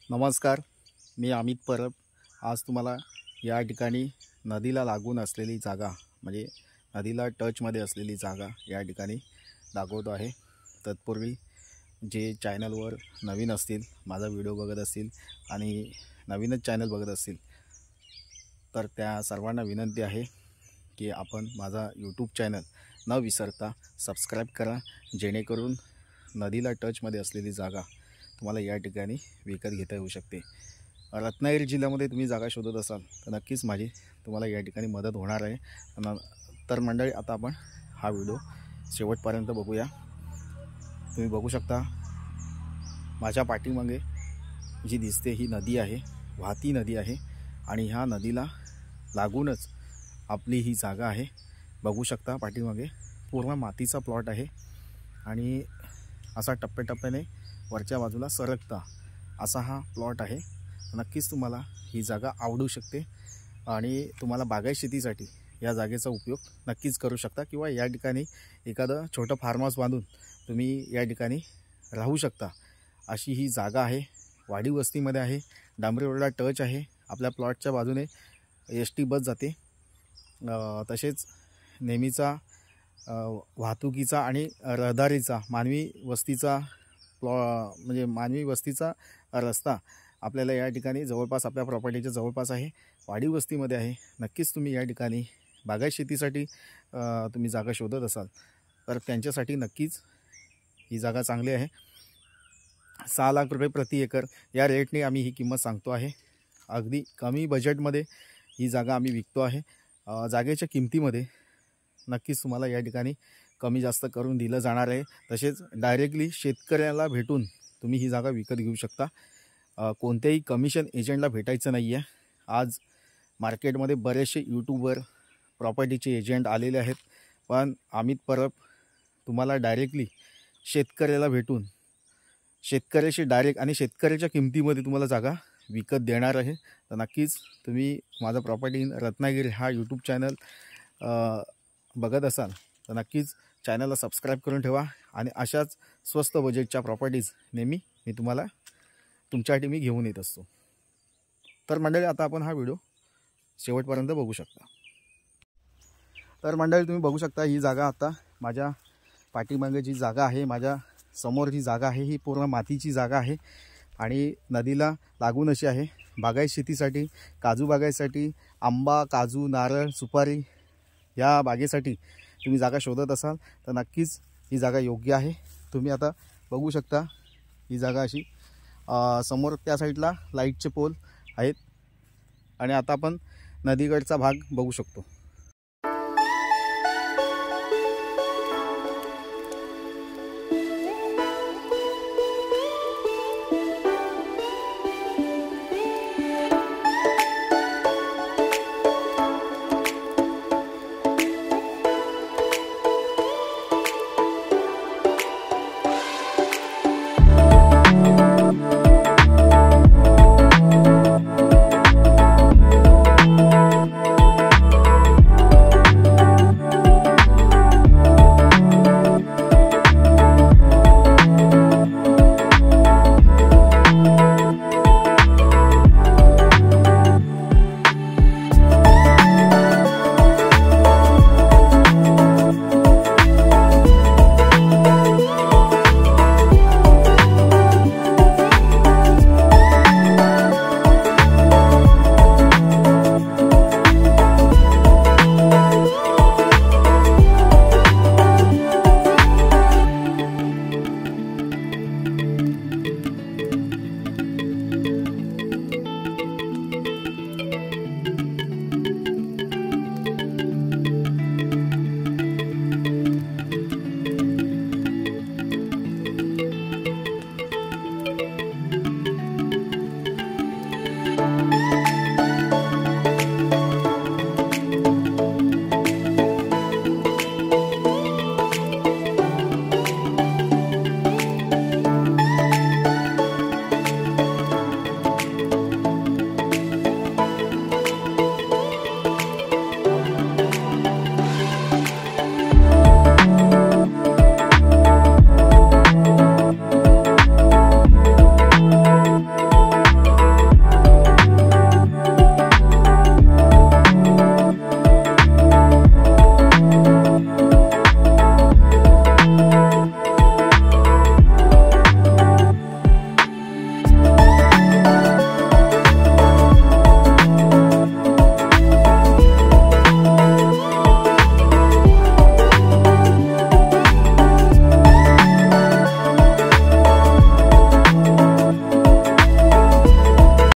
नमस्कार, मी अमित परब। आज तुम्हाला या ठिकाणी नदीला लागून असलेली जागा म्हणजे नदीला टचमध्ये असलेली जागा या ठिकाणी दाखवतो आहे। तत्पूर्वी जे चॅनलवर नवीन असतील, माझा व्हिडिओ बघत असतील आणि नवीनच चॅनल बघत असतील तर त्या सर्वांना विनंती आहे की आपण माझा यूट्यूब चॅनल न विसरता सबस्क्राईब करा, जेणेकरून नदीला टचमध्ये असलेली जागा तुम्हाला या ठिकाणी विकत घेता येऊ शकते। रत्नागिरी जिल्ह्यामध्ये तुम्ही जागा शोधत असाल तर नक्कीच माझी तुम्हाला या ठिकाणी मदत होणार आहे। तर मंडळी, आता आपण हा व्हिडिओ शेवटपर्यंत बघूया। तुम्ही बघू शकता माझ्या पाठीमागे जी दिसते ही नदी आहे, वाहती नदी आहे आणि ह्या नदीला लागूनच आपली ही जागा आहे। बघू शकता पाठीमागे पूर्ण मातीचा प्लॉट आहे आणि असा टप्प्याटप्प्याने वरच्या बाजूला सरकता असा हा प्लॉट आहे। नक्कीच तुम्हाला ही जागा आवडू शकते आणि तुम्हाला बागायत शेतीसाठी या जागेचा उपयोग नक्कीच करू शकता किंवा या ठिकाणी एखादं छोटं फार्म हाऊस बांधून तुम्ही या ठिकाणी राहू शकता अशी ही जागा आहे। वाडी वस्तीमध्ये आहे, डांबरी रोडला टच आहे। आपल्या प्लॉटच्या बाजूने एसटी बस जाते। तसेच नेहमीचा वाहतुकीचा आणि रहदारीचा मानवी वस्तीचा म्हणजे मानवी वस्तीचा रस्ता आपल्याला या ठिकाणी जवळपास आपल्या प्रॉपर्टीच्या जवळपास आहे, वाडी वस्तीमध्ये आहे। नक्कीच तुम्ही या ठिकाणी बागायत शेतीसाठी तुम्ही जागा शोधत असाल तर त्यांच्यासाठी नक्कीच ही जागा चांगली आहे। 6 लाख रुपये प्रति एकर या रेटने आम्ही ही किंमत सांगतो आहे। अगदी कमी बजेटमध्ये ही जागा आम्ही विकतो आहे। जागेच्या किमतीमध्ये नक्कीच तुम्हाला या ठिकाणी कमी जास्त करून दिलं जाणार आहे। तसेच डायरेक्टली शेतकऱ्याला भेटून तुम्ही ही जागा विकत घेऊ शकता। कोणत्याही कमिशन एजंटला भेटायचं नाही आहे। आज मार्केटमध्ये बरेचसे यूट्यूबर प्रॉपर्टीचे एजंट आलेले आहेत, पण अमित परब तुम्हाला डायरेक्टली शेतकऱ्याला भेटून शेतकऱ्याशी डायरेक्ट आणि शेतकऱ्याच्या किमतीमध्ये तुम्हाला जागा विकत देणार आहे। तर नक्कीच तुम्ही माझा प्रॉपर्टी इन रत्नागिरी हा यूट्यूब चॅनल बघत असाल तर नक्कीच चॅनलला सबस्क्राईब करून ठेवा आणि अशाच स्वस्त बजेटच्या प्रॉपर्टीज नेहमी मी तुम्हाला तुमच्यासाठी मी घेऊन येत असतो। तर मंडळी, आता आपण हा व्हिडिओ शेवटपर्यंत बघू शकता। तर मंडळी, तुम्ही बघू शकता ही जागा आता माझ्या पाठीमागे जी जागा आहे, माझ्या समोर जी जागा आहे ही पूर्ण मातीची जागा आहे आणि नदीला लागून अशी आहे। बागायत शेतीसाठी, काजू बागायसाठी, आंबा, काजू, नारळ, सुपारी या बागेसाठी तुम्ही जागा शोधत असाल तर नक्कीच ही जागा योग्य आहे। तुम्ही आता बघू शकता ही जागा अशी समोर त्या साईडला लाईटचे पोल आहेत आणि आता आपण नदीकडचा भाग बघू शकतो।